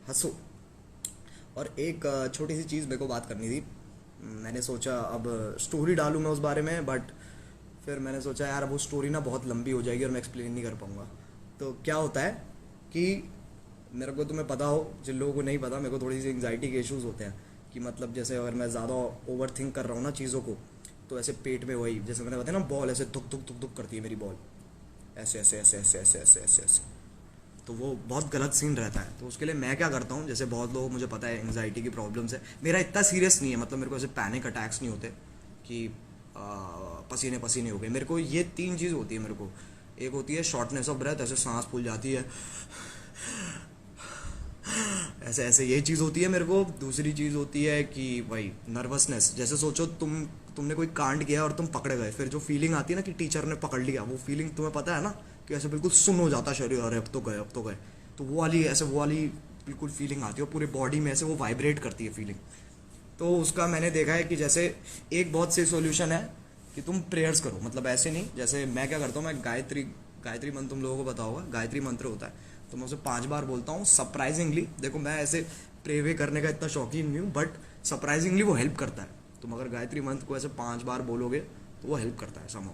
हंसो। और एक छोटी सी चीज़ मेरे को बात करनी थी। मैंने सोचा अब स्टोरी डालूँ मैं उस बारे में, बट फिर मैंने सोचा यार अब वो स्टोरी ना बहुत लंबी हो जाएगी और मैं एक्सप्लेन नहीं कर पाऊँगा। तो क्या होता है कि मेरे को, तुम्हें पता हो, जिन लोगों को नहीं पता, मेरे को थोड़ी सी एंग्जाइटी के इश्यूज़ होते हैं कि मतलब जैसे अगर मैं ज़्यादा ओवर थिंक कर रहा हूँ ना चीज़ों को, तो ऐसे पेट में वही जैसे मैंने बताया ना, बॉल ऐसे धुक धुक धुक धुक करती है मेरी बॉल, ऐसे ऐसे ऐसे ऐसे ऐसे ऐसे ऐसे ऐसे। तो वो बहुत गलत सीन रहता है। तो उसके लिए मैं क्या करता हूँ, जैसे बहुत लोग, मुझे पता है एंग्जाइटी की प्रॉब्लम्स है, मेरा इतना सीरियस नहीं है, मतलब मेरे को ऐसे पैनिक अटैक्स नहीं होते कि पसीने पसीने हो गए। मेरे को ये तीन चीज़ होती है मेरे को। एक होती है शॉर्टनेस ऑफ ब्रेथ, ऐसे सांस फूल जाती है ऐसे ऐसे, ये चीज़ होती है मेरे को। दूसरी चीज़ होती है कि भाई नर्वसनेस, जैसे सोचो तुमने कोई कांड किया और तुम पकड़े गए, फिर जो फीलिंग आती है ना कि टीचर ने पकड़ लिया, वो फीलिंग तुम्हें पता है ना कि ऐसे बिल्कुल सुन्न हो जाता शरीर, अरे अब तो गए अब तो गए। तो वो वाली ऐसे, वो वाली बिल्कुल फीलिंग आती है, पूरे बॉडी में ऐसे वो वाइब्रेट करती है फीलिंग। तो उसका मैंने देखा है कि जैसे एक बहुत सही सॉल्यूशन है कि तुम प्रेयर्स करो। मतलब ऐसे नहीं, जैसे मैं क्या करता हूँ, मैं गायत्री गायत्री मंत्र, तुम लोगों को पता होगा गायत्री मंत्र होता है, तो मैं उसे 5 बार बोलता हूँ सरप्राइजिंगली। देखो मैं ऐसे प्रे वे करने का इतना शौकीन नहीं हूँ, बट सरप्राइजिंगली वो हेल्प करता है। तुम अगर गायत्री मंत्र को ऐसे 5 बार बोलोगे तो वो हेल्प करता है समझो।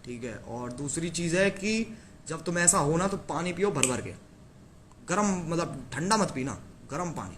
ठीक है। और दूसरी चीज़ है कि जब तुम ऐसा हो ना, तो पानी पियो भर भर के। गरम मतलब ठंडा मत पीना, गरम पानी।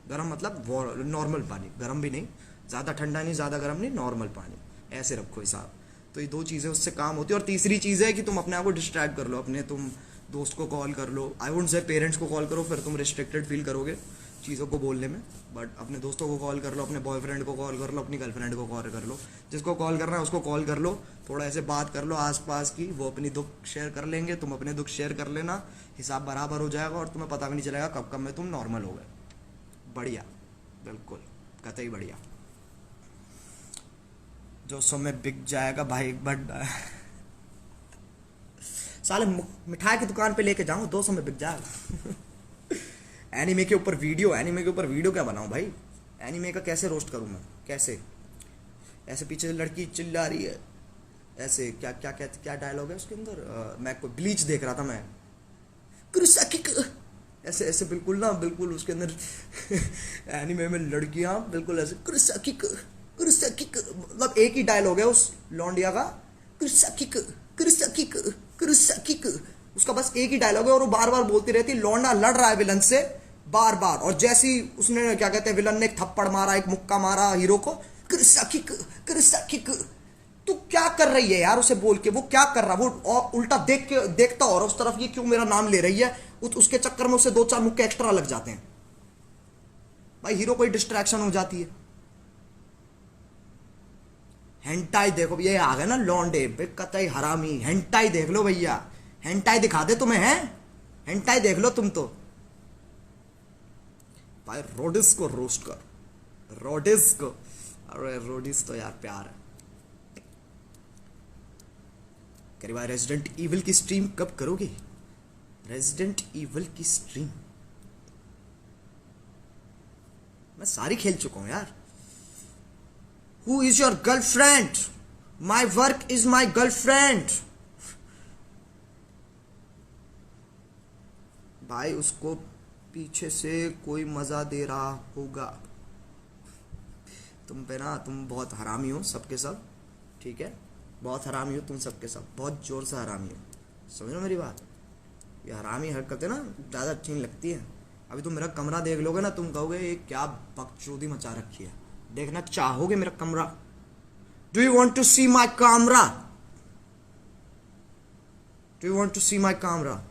गरम मतलब नॉर्मल पानी, गरम भी नहीं, ज़्यादा ठंडा नहीं ज़्यादा गरम नहीं, नॉर्मल पानी। ऐसे रखो हिसाब। तो ये दो चीज़ें उससे काम होती है। और तीसरी चीज़ है कि तुम अपने आप को डिस्ट्रैक्ट कर लो, अपने तुम दोस्त को कॉल कर लो। आई वुड से पेरेंट्स को कॉल करो, फिर तुम रिस्ट्रिक्टेड फील करोगे चीज़ों को बोलने में। बट अपने दोस्तों को कॉल कर लो, अपने बॉयफ्रेंड को कॉल कर लो, अपनी गर्लफ्रेंड को कॉल कर लो, जिसको कॉल करना है उसको कॉल कर लो। थोड़ा ऐसे बात कर लो आसपास की, वो अपनी दुख शेयर कर लेंगे, तुम अपने दुख शेयर कर लेना, हिसाब बराबर हो जाएगा और तुम्हें पता भी नहीं चलेगा कब कब में तुम नॉर्मल हो गए। बढ़िया, बिल्कुल, कतई बढ़िया। जो समय बिक जाएगा भाई, बट साले मिठाई की दुकान पे लेके जाऊं 200 में बिक जाएगा। एनीमे के ऊपर वीडियो क्या बनाऊं भाई? एनीमे का कैसे रोस्ट करूं मैं, कैसे? ऐसे पीछे से लड़की चिल्ला रही है, ऐसे क्या क्या क्या क्या डायलॉग है उसके अंदर, मैं कोई ब्लीच देख रहा था मैं, कुरुसाकिक, ऐसे ऐसे बिल्कुल ना, बिल्कुल उसके अंदर एनीमे में लड़कियां बिल्कुल ऐसे कुरुसाकिक कुरुसाकिक, मतलब एक ही डायलॉग है उस लौंडिया का, कुरुसाकिक कुरुसाकिक कुरुसाकिक। उसका बस एक ही डायलॉग है और वो बार बार बोलती रहती है। लौंडा लड़ रहा है विलन से बार बार, और जैसी उसने क्या कहते हैं, विलन ने एक थप्पड़ मारा, एक मुक्का मारा हीरो को, कुरुसाकिक कुरुसाकिक। तू क्या कर रही है यार उसे बोल के? वो क्या कर रहा, वो और उल्टा देख के देखता और उस तरफ, ये क्यों मेरा नाम ले रही है? उसके चक्कर में उसे 2-4 मुक्के एक्स्ट्रा लग जाते हैं भाई, हीरो को डिस्ट्रैक्शन हो जाती है। हेंटाई देखो, ये आ गए ना लौंडे कतई हरामी, हेंटाई देख लो भैया, हेंटाई दिखा दे तुम्हें, हैं हेंटाई देख लो तुम तो। भाई रोडिस को रोस्ट कर, रोडिस को। अरे रोडिस तो यार प्यार है। करीब भाई रेजिडेंट इविल की स्ट्रीम कब करोगे? रेजिडेंट इविल की स्ट्रीम मैं सारी खेल चुका हूं यार। Who is your girlfriend? My work is my girlfriend. भाई उसको पीछे से कोई मजा दे रहा होगा। तुम पे ना, तुम बहुत हरामी हो सबके सब, ठीक है? बहुत हरामी हो तुम सबके सब, बहुत जोर से हरामी हो, समझ लो मेरी बात। ये हरामी हरकतें ना ज़्यादा अच्छी नहीं लगती हैं। अभी तुम मेरा कमरा देख लोगे ना, तुम कहोगे ये क्या बकचोदी मचा रखी है। देखना चाहोगे मेरा कमरा? Do you want to see my camera? Do you want to see my camera?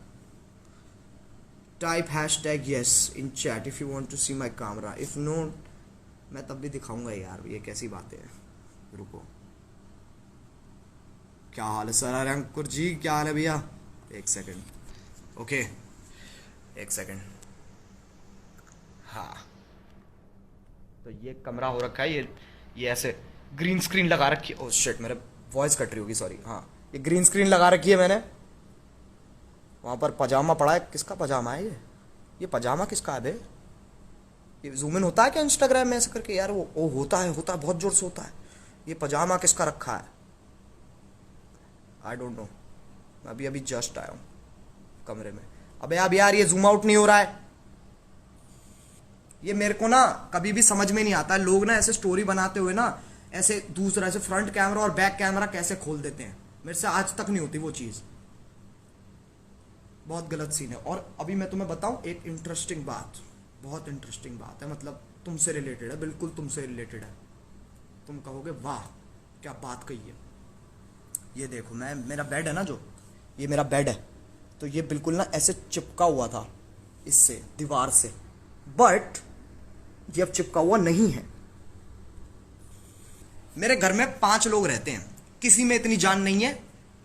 Type hashtag yes in chat if you want to see my camera. If no, मैं तब भी दिखाऊंगा यार, ये कैसी बातें हैं। रुको, क्या हाल है सर? अरे अंकुर जी क्या हाल है भैया? एक सेकंड, ओके, एक सेकंड। हाँ, तो ये कमरा हो रखा है, ये ऐसे ग्रीन स्क्रीन लगा रखी है। ओह शिट, मेरे वॉइस कट रही होगी, सॉरी। हाँ, ये ग्रीन स्क्रीन लगा रखी है मैंने। वहाँ पर पजामा पड़ा है, किसका पजामा है ये पजामा किसका है बे? ये जूम इन होता है क्या इंस्टाग्राम में ऐसे करके यार? वो होता है बहुत जोर से होता है। ये पजामा किसका रखा है? आई डोंट नो, मैं अभी अभी जस्ट आया हूँ कमरे में। अबे अब यार ये जूम आउट नहीं हो रहा है। ये मेरे को ना कभी भी समझ में नहीं आता, लोग ना ऐसे स्टोरी बनाते हुए ना ऐसे दूसरा ऐसे फ्रंट कैमरा और बैक कैमरा कैसे खोल देते हैं, मेरे से आज तक नहीं होती वो चीज़, बहुत गलत सीन है। और अभी मैं तुम्हें बताऊं एक इंटरेस्टिंग बात, बहुत इंटरेस्टिंग बात है, मतलब तुमसे रिलेटेड है, बिल्कुल तुमसे रिलेटेड है। तुम कहोगे वाह क्या बात कही है। ये देखो, मैं मेरा बेड है ना, जो ये मेरा बेड है, तो ये बिल्कुल ना ऐसे चिपका हुआ था इससे, दीवार से, बट ये अब चिपका हुआ नहीं है। मेरे घर में 5 लोग रहते हैं, किसी में इतनी जान नहीं है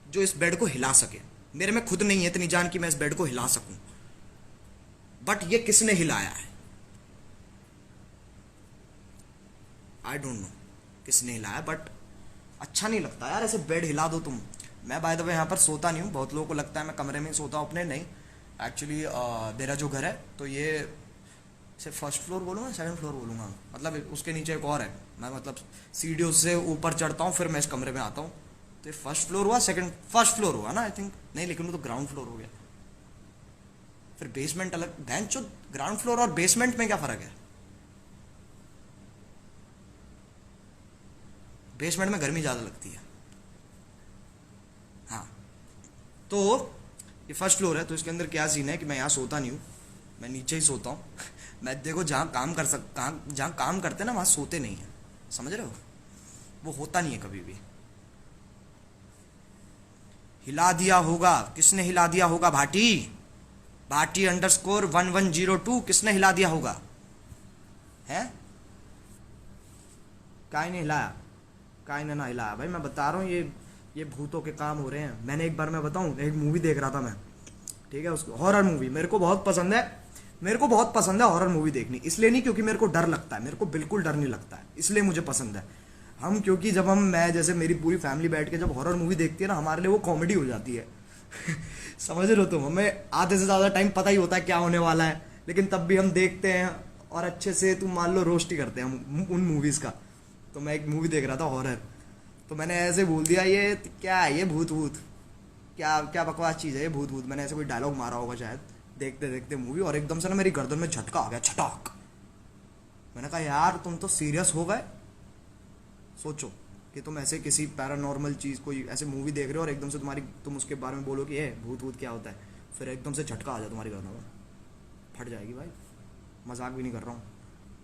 जो इस बेड को हिला सके। मेरे में खुद नहीं है इतनी जान कि मैं इस बेड को हिला सकूं, बट ये किसने हिलाया है, आई डोंट नो किसने हिलाया, बट अच्छा नहीं लगता यार ऐसे बेड हिला दो तुम। मैं बाय द वे यहाँ पर सोता नहीं हूँ, बहुत लोगों को लगता है मैं कमरे में सोता हूँ अपने, नहीं। एक्चुअली मेरा जो घर है तो ये से फर्स्ट फ्लोर बोलूँगा, सेकंड फ्लोर बोलूँगा, मतलब उसके नीचे एक और है, मैं मतलब सीढ़ियों से ऊपर चढ़ता हूँ फिर मैं इस कमरे में आता हूँ। तो ये फर्स्ट फ्लोर हुआ, फर्स्ट फ्लोर हुआ ना आई थिंक, नहीं लेकिन वो तो ग्राउंड फ्लोर हो गया, फिर बेसमेंट अलग। बेंच जो ग्राउंड फ्लोर और बेसमेंट में क्या फ़र्क है, बेसमेंट में गर्मी ज़्यादा लगती है। हाँ, तो ये फर्स्ट फ्लोर है, तो इसके अंदर क्या सीन है कि मैं यहाँ सोता नहीं हूँ, मैं नीचे ही सोता हूँ। मैं देखो जहाँ जहाँ काम करते हैं ना वहाँ सोते नहीं हैं, समझ रहे हो, वो होता नहीं है कभी भी। हिला दिया होगा, किसने हिला दिया होगा, भाटी भाटी _1102 किसने हिला दिया होगा, है काय ने हिलाया, काय ने ना हिलाया भाई, मैं बता रहा हूँ ये भूतों के काम हो रहे हैं। मैंने एक बार, मैं बताऊँ, एक मूवी देख रहा था मैं, ठीक है, उसको हॉरर मूवी मेरे को बहुत पसंद है, मेरे को बहुत पसंद है हॉरर मूवी देखनी, इसलिए नहीं क्योंकि मेरे को डर लगता है, मेरे को बिल्कुल डर नहीं लगता है, इसलिए मुझे पसंद है। क्योंकि जब मैं जैसे मेरी पूरी फैमिली बैठ के जब हॉरर मूवी देखती है ना, हमारे लिए वो कॉमेडी हो जाती है। समझ रहे हो तुम, हमें आधे से ज़्यादा टाइम पता ही होता है क्या होने वाला है, लेकिन तब भी हम देखते हैं और अच्छे से, तुम मान लो रोस्ट ही करते हैं उन मूवीज़ का। तो मैं एक मूवी देख रहा था हॉरर, तो मैंने ऐसे बोल दिया ये क्या है, ये भूत भूत, क्या क्या बकवास चीज़ है ये भूत भूत, मैंने ऐसे कोई डायलॉग मारा होगा शायद देखते देखते मूवी, और एकदम से ना मेरी गर्दन में झटका आ गया, छटाक। मैंने कहा यार तुम तो सीरियस हो गए, सोचो कि तुम ऐसे किसी पैरानॉर्मल चीज़, कोई ऐसे मूवी देख रहे हो और एकदम से तुम उसके बारे में बोलो कि ये भूत भूत क्या होता है, फिर एकदम से झटका आ जाए तुम्हारी गर्दन में, फट जाएगी भाई, मजाक भी नहीं कर रहा हूँ,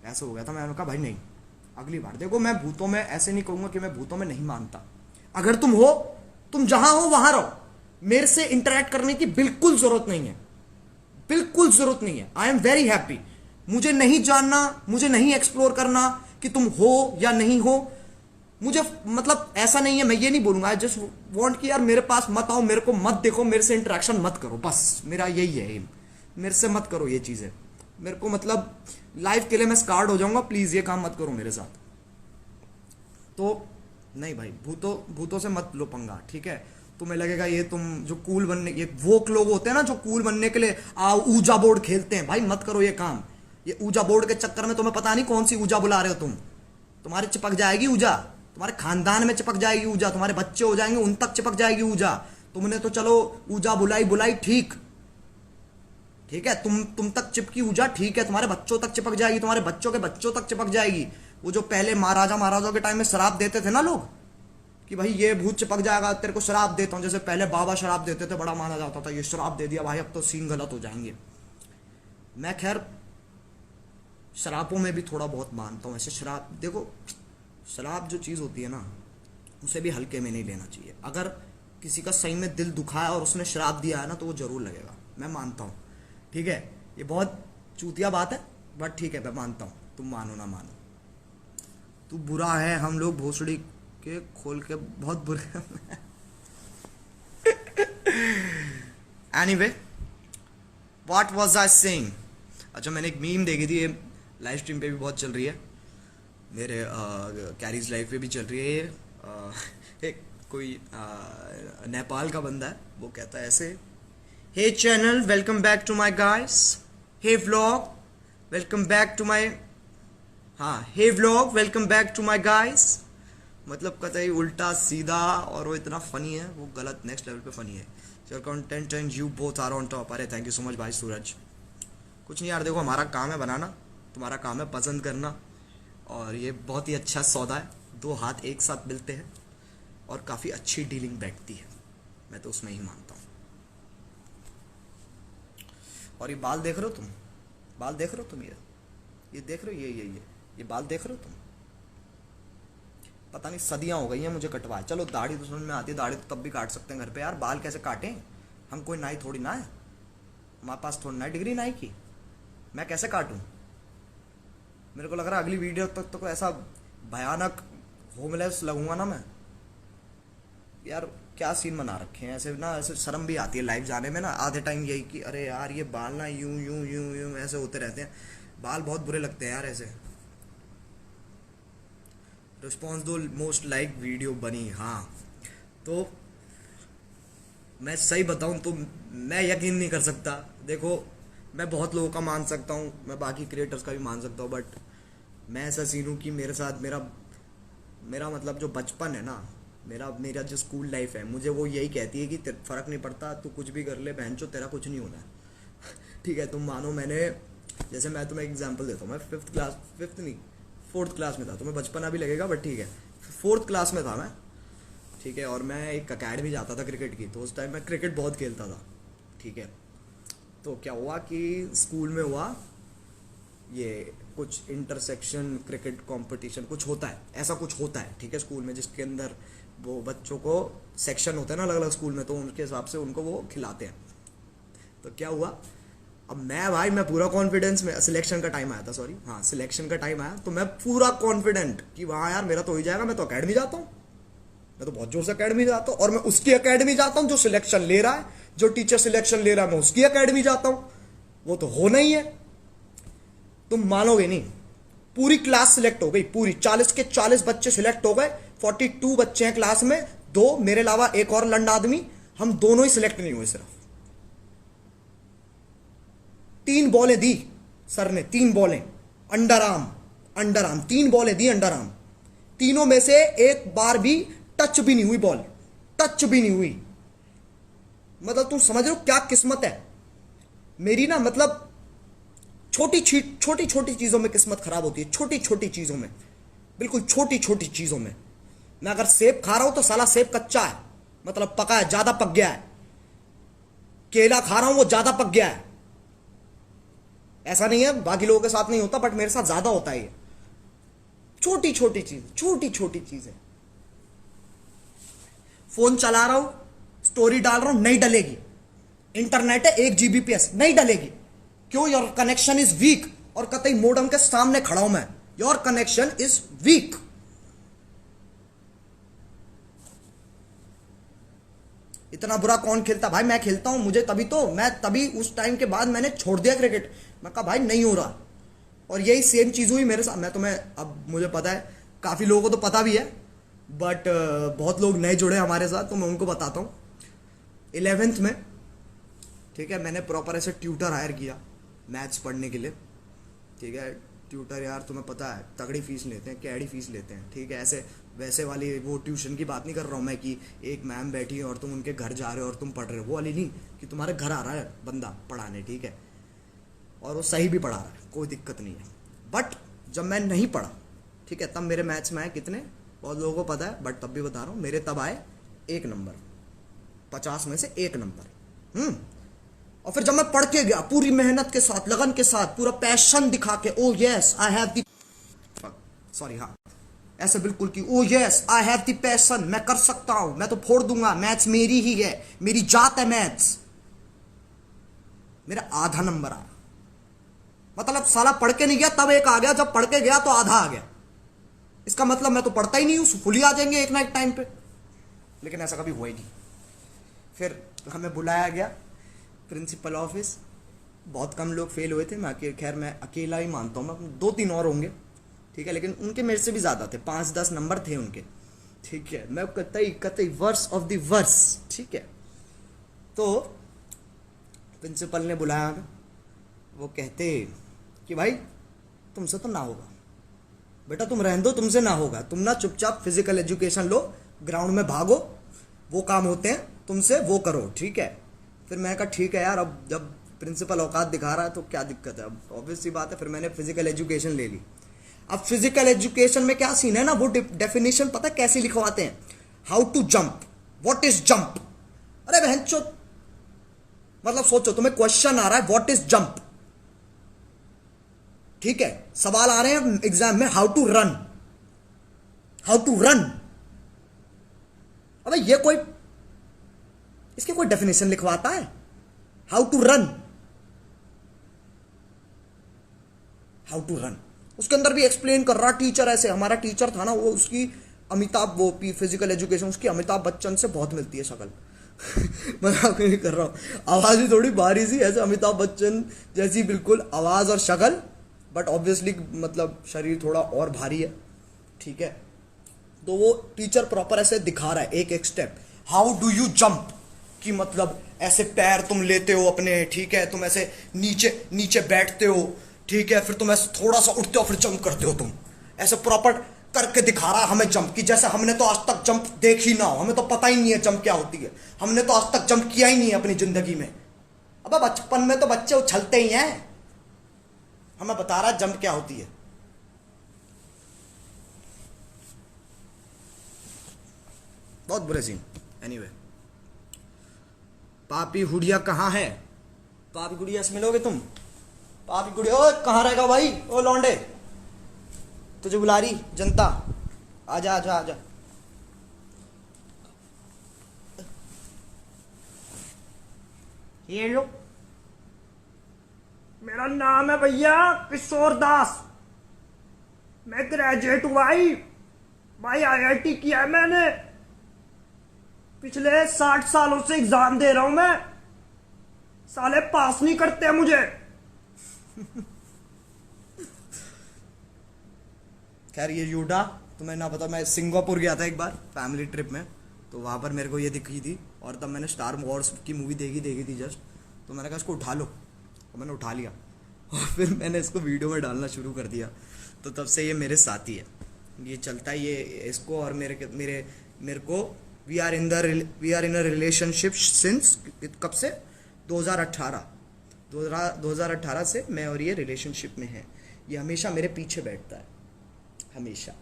ऐसे हो गया था। मैंने कहा भाई नहीं, अगली बार देखो, मैं भूतों में ऐसे नहीं कहूँगा कि मैं भूतों में नहीं मानता, अगर तुम हो, तुम जहां हो वहां रहो, मेरे से इंटरेक्ट करने की बिल्कुल जरूरत नहीं है, बिल्कुल जरूरत नहीं है। आई एम वेरी हैप्पी, मुझे नहीं जानना, मुझे नहीं एक्सप्लोर करना कि तुम हो या नहीं हो, मुझे मतलब ऐसा नहीं है, मैं ये नहीं बोलूंगा, आई जस्ट वांट कि यार मेरे पास मत आओ, मेरे को मत देखो, मेरे से इंटरेक्शन मत करो, बस मेरा यही है एम, मेरे से मत करो ये चीज़ें, मेरे को मतलब लाइफ के लिए मैं स्कार्ड हो जाऊंगा, प्लीज़ ये काम मत करो मेरे साथ। तो नहीं भाई, भूतों से मत लो पंगा, ठीक है। तुम्हें लगेगा ये तुम जो कूल बनने, ये वो लोग होते हैं ना जो कूल बनने के लिए ऊजा बोर्ड खेलते हैं, भाई मत करो ये काम। ये ऊजा बोर्ड के चक्कर में तुम्हें पता नहीं कौन सी ऊजा बुला रहे हो तुम, तुम्हारे चिपक जाएगी ऊजा, तुम्हारे खानदान में चिपक जाएगी ऊजा, तुम्हारे बच्चे हो जाएंगे उन तक चिपक जाएगी ऊजा। तुमने तो चलो ऊजा बुलाई ठीक है, तुम तक चिपकी ऊजा, ठीक है, तुम्हारे बच्चों तक चिपक जाएगी, तुम्हारे बच्चों के बच्चों तक चिपक जाएगी। वो जो पहले महाराजाओं के टाइम में शराब देते थे ना लोग, कि भाई ये भूत चिपक जाएगा, तेरे को शराब देता हूँ, जैसे पहले बाबा शराब देते थे, बड़ा माना जाता था, ये शराब दे दिया भाई अब तो सीन गलत हो जाएंगे। मैं खैर शराबों में भी थोड़ा बहुत मानता हूँ ऐसे, शराब देखो, शराब जो चीज़ होती है ना, उसे भी हल्के में नहीं लेना चाहिए। अगर किसी का सही में दिल दुखा है और उसने शराब दिया है ना, तो वो जरूर लगेगा, मैं मानता हूँ, ठीक है। ये बहुत चूतिया बात है, बट ठीक है, मैं मानता हूँ, तुम मानो ना मानो। तू बुरा है, हम लोग भोसड़ी के खोल के बहुत बुरे। Anyway, what was I saying. अच्छा, मैंने एक मीम देखी थी, ये लाइव स्ट्रीम पे भी बहुत चल रही है, मेरे कैरीज लाइफ पे भी चल रही है ये। एक कोई नेपाल का बंदा है, वो कहता है ऐसे, hey channel welcome back to my guys, hey vlog welcome back to my, हाँ hey vlog welcome back to my guys. मतलब कहता है उल्टा सीधा, और वो इतना फनी है, वो गलत नेक्स्ट लेवल पे फनी है। Your content and you both are on top. अरे थैंक यू सो मच भाई सूरज। कुछ नहीं यार, देखो हमारा काम है बनाना, तुम्हारा काम है पसंद करना, और ये बहुत ही अच्छा सौदा है, दो हाथ एक साथ मिलते हैं और काफ़ी अच्छी डीलिंग बैठती है, मैं तो उसमें ही मानता हूँ। और ये बाल देख रहे हो तुम, बाल देख रहे हो तुम, ये देख रहे हो, ये बाल देख रहे हो तुम, पता नहीं सदियां हो गई हैं मुझे कटवाए। चलो दाढ़ी तो समझ में आती है, दाढ़ी तो तब भी काट सकते हैं घर पे यार, बाल कैसे काटें, हम कोई नाई थोड़ी ना है, हमारे पास थोड़ी ना डिग्री नाई की, मैं कैसे काटूं। मेरे को लग रहा है अगली वीडियो तक तो ऐसा भयानक होमलेस लगूंगा ना मैं यार। क्या सीन बना रखे हैं ऐसे ना, ऐसे शर्म भी आती है लाइव जाने में ना आधे टाइम, यही कि अरे यार ये बाल ना यूं यूं यूं यूं ऐसे होते रहते हैं, बाल बहुत बुरे लगते हैं यार ऐसे। रिस्पॉन्स दो, मोस्ट लाइक वीडियो बनी, हाँ तो मैं सही बताऊं तो मैं यकीन नहीं कर सकता। देखो मैं बहुत लोगों का मान सकता हूँ, मैं बाकी क्रिएटर्स का भी मान सकता हूँ, बट मैं ऐसा सीन हूँ कि मेरे साथ मेरा मतलब जो बचपन है ना, मेरा जो स्कूल लाइफ है, मुझे वो यही कहती है कि फ़र्क नहीं पड़ता, तू कुछ भी कर ले बहनचो, तेरा कुछ नहीं होना है। ठीक है, तुम मानो जैसे मैं तुम्हें एग्जांपल देता हूँ, मैं फिफ्थ नहीं 4th क्लास में था, तुम्हें बचपना भी लगेगा बट ठीक है, 4th क्लास में था मैं, ठीक है, और मैं एक अकेडमी जाता था क्रिकेट की, तो उस टाइम मैं क्रिकेट बहुत खेलता था। ठीक है, तो क्या हुआ कि स्कूल में हुआ ये कुछ इंटरसेक्शन क्रिकेट कंपटीशन कुछ होता है, ऐसा कुछ होता है, ठीक है, स्कूल में, जिसके अंदर वो बच्चों को सेक्शन होते हैं ना अलग अलग स्कूल में, तो उनके हिसाब से उनको वो खिलाते हैं। तो क्या हुआ, अब मैं पूरा कॉन्फिडेंस में, सिलेक्शन का टाइम आया था, सॉरी हाँ सिलेक्शन का टाइम आया, तो मैं पूरा कॉन्फिडेंट कि वहाँ यार मेरा तो हो ही जाएगा, मैं तो अकेडमी जाता हूँ, मैं तो बहुत जोर से अकेडमी जाता हूँ, और मैं उसकी अकेडमी जाता हूँ जो सिलेक्शन ले रहा है, जो टीचर सिलेक्शन ले रहा है मैं उसकी अकेडमी जाता हूँ, वो तो होना ही है। तुम मानोगे नहीं, पूरी क्लास सिलेक्ट हो गई, पूरी 40 के 40 बच्चे सिलेक्ट हो गए, 42 बच्चे हैं क्लास में, 2 मेरे अलावा एक और लंड आदमी, हम दोनों ही सिलेक्ट नहीं हुए। सिर्फ 3 बॉलें दी सर ने, 3 बॉलें under arm 3 बॉलें the under arm, तीनों में से एक बार भी टच भी नहीं हुई बॉल, टच भी नहीं हुई। मतलब तुम समझ रहे हो क्या किस्मत है मेरी ना, मतलब छोटी छोटी चीजों में किस्मत खराब होती है, छोटी छोटी चीजों में, बिल्कुल छोटी छोटी चीजों में। मैं अगर सेब खा रहा हूं तो साला सेब कच्चा है, मतलब पका है, ज्यादा पक गया है। केला खा रहा हूं वो ज्यादा पक गया है, ऐसा नहीं है बाकी लोगों के साथ नहीं होता, बट मेरे साथ ज्यादा होता है ये। छोटी छोटी चीज है। फोन चला रहा हूं, स्टोरी डाल रहा हूं, नहीं डलेगी, इंटरनेट है 1 Gbps, नहीं डलेगी, क्यों, योर कनेक्शन इज वीक, और कतई मोडम के सामने खड़ा हूं मैं, योर कनेक्शन इज वीक। इतना बुरा कौन खेलता भाई, मैं खेलता हूं, मुझे तभी उस टाइम के बाद मैंने छोड़ दिया क्रिकेट, मैं कहा भाई नहीं हो रहा। और यही सेम चीज हुई मेरे साथ, मैं तुम्हें, अब मुझे पता है काफी लोगों को तो पता भी है, बट बहुत लोग नए जुड़े हमारे साथ, तो मैं उनको बताता हूँ। 11th में, ठीक है, मैंने प्रॉपर ऐसे ट्यूटर हायर किया मैथ्स पढ़ने के लिए। ठीक है, ट्यूटर यार तुम्हें पता है तगड़ी फीस लेते हैं, कैडी फीस लेते हैं। ठीक है, ऐसे वैसे वाली वो ट्यूशन की बात नहीं कर रहा हूँ मैं कि एक मैम बैठी है और तुम उनके घर जा रहे हो और तुम पढ़ रहे हो, वो वाली नहीं, कि तुम्हारे घर आ रहा है बंदा पढ़ाने, ठीक है, और वो सही भी पढ़ा रहा है, कोई दिक्कत नहीं है। बट जब मैं नहीं पढ़ा, ठीक है, तब मेरे मैथ्स में आए कितने, बहुत लोगों को पता है, बट तब भी बता रहा हूँ, मेरे तब आए 1 नंबर, 50 में से 1 नंबर। और फिर जब मैं पढ़ के गया पूरी मेहनत के साथ, लगन के साथ, पूरा पैशन दिखा के, ओ yes I have the, sorry हाँ ऐसे बिल्कुल कि ओ yes I have the passion, मैं कर सकता हूं, मैं तो फोड़ दूंगा, मैथ्स मेरी ही है, मेरी जात है मैथ्स, मेरा आधा नंबर आया। मतलब साला पढ़ के नहीं गया तब 1 आ गया, जब पढ़ के गया तो आधा आ गया। इसका मतलब मैं तो पढ़ता ही नहीं हूं, फुल ही आ जाएंगे एक ना एक टाइम पे, लेकिन ऐसा कभी हुआ ही नहीं। फिर हमें बुलाया गया प्रिंसिपल ऑफिस, बहुत कम लोग फेल हुए थे, मैं अकेला ही मानता हूँ, मैं 2-3 और होंगे, ठीक है, लेकिन उनके मेरे से भी ज़्यादा थे, 5-10 नंबर थे उनके, ठीक है, मैं कतई वर्स ऑफ द वर्स, ठीक है। तो प्रिंसिपल ने बुलाया हमें, वो कहते कि भाई तुमसे तो ना होगा बेटा, तुम रहने दो, तुमसे ना होगा, तुम ना चुपचाप फिजिकल एजुकेशन लो, ग्राउंड में भागो, वो काम होते हैं तुमसे वो करो, ठीक है। फिर मैं कहा ठीक है यार, अब जब प्रिंसिपल औकात दिखा रहा है तो क्या दिक्कत है। अब ऑब्वियस सी बात है, फिर मैंने फिजिकल एजुकेशन ले ली। अब फिजिकल एजुकेशन में क्या सीन है ना, वो डेफिनेशन पता कैसे लिखवाते हैं, how to jump, what is jump. अरे बहनचो, मतलब सोचो तुम्हें क्वेश्चन आ रहा है व्हाट इज जंप, ठीक है, सवाल आ रहे हैं एग्जाम में, how to run, how to run. अबे ये कोई, इसके कोई डेफिनेशन लिखवाता है, how to run, how to run. उसके अंदर भी एक्सप्लेन कर रहा टीचर, ऐसे हमारा टीचर था ना वो, उसकी अमिताभ, वो फिजिकल एजुकेशन उसकी अमिताभ बच्चन से बहुत मिलती है शक्ल। मजाक नहीं कर रहा हूँ, आवाज भी थोड़ी भारी सी, ऐसे अमिताभ बच्चन जैसी बिल्कुल आवाज और शक्ल, बट ऑब्वियसली मतलब शरीर थोड़ा और भारी है, ठीक है। तो वो टीचर प्रॉपर ऐसे दिखा रहा है एक एक step, how do you jump, कि मतलब ऐसे पैर तुम लेते हो अपने, ठीक है, तुम ऐसे नीचे नीचे बैठते हो, ठीक है, फिर तुम ऐसे थोड़ा सा उठते हो, फिर जंप करते हो, तुम ऐसे प्रॉपर करके दिखा रहा है हमें जंप की, जैसे हमने तो आज तक जंप देख ही ना हो, हमें तो पता ही नहीं है जंप क्या होती है, हमने तो आज तक जंप किया ही नहीं है अपनी जिंदगी में। अब बचपन में तो बच्चे उछलते ही हैं, हमें बता रहा है जंप क्या होती है। बहुत बुरे सीन। एनीवे, पापी हुडिया कहाँ है, पापी गुड़िया से मिलोगे तुम, पापी गुड़िया, ओ कहाँ रहेगा भाई, ओ लौंडे, तुझे बुला रही जनता, आजा आजा आजा। ये लो, मेरा नाम है भैया किशोर दास, मैं ग्रेजुएट हुआ ही भाई, आईआईटी किया है मैंने, पिछले 60 सालों से एग्जाम दे रहा हूं मैं, साले पास नहीं करते हैं मुझे। खैर ये यूडा, तुम्हें ना पता, मैं सिंगापुर गया था एक बार फैमिली ट्रिप में, तो वहां पर मेरे को ये दिखी थी, और तब मैंने स्टार वॉर्स की मूवी देखी थी जस्ट, तो मैंने कहा इसको उठा लो, और मैंने उठा लिया, और फिर मैंने इसको वीडियो में डालना शुरू कर दिया, तो तब से ये मेरे साथी है, ये चलता है ये इसको और मेरे को। We are in a relationship since, कब से, 2018 से मैं और ये रिलेशनशिप में है। ये हमेशा मेरे पीछे बैठता है, हमेशा,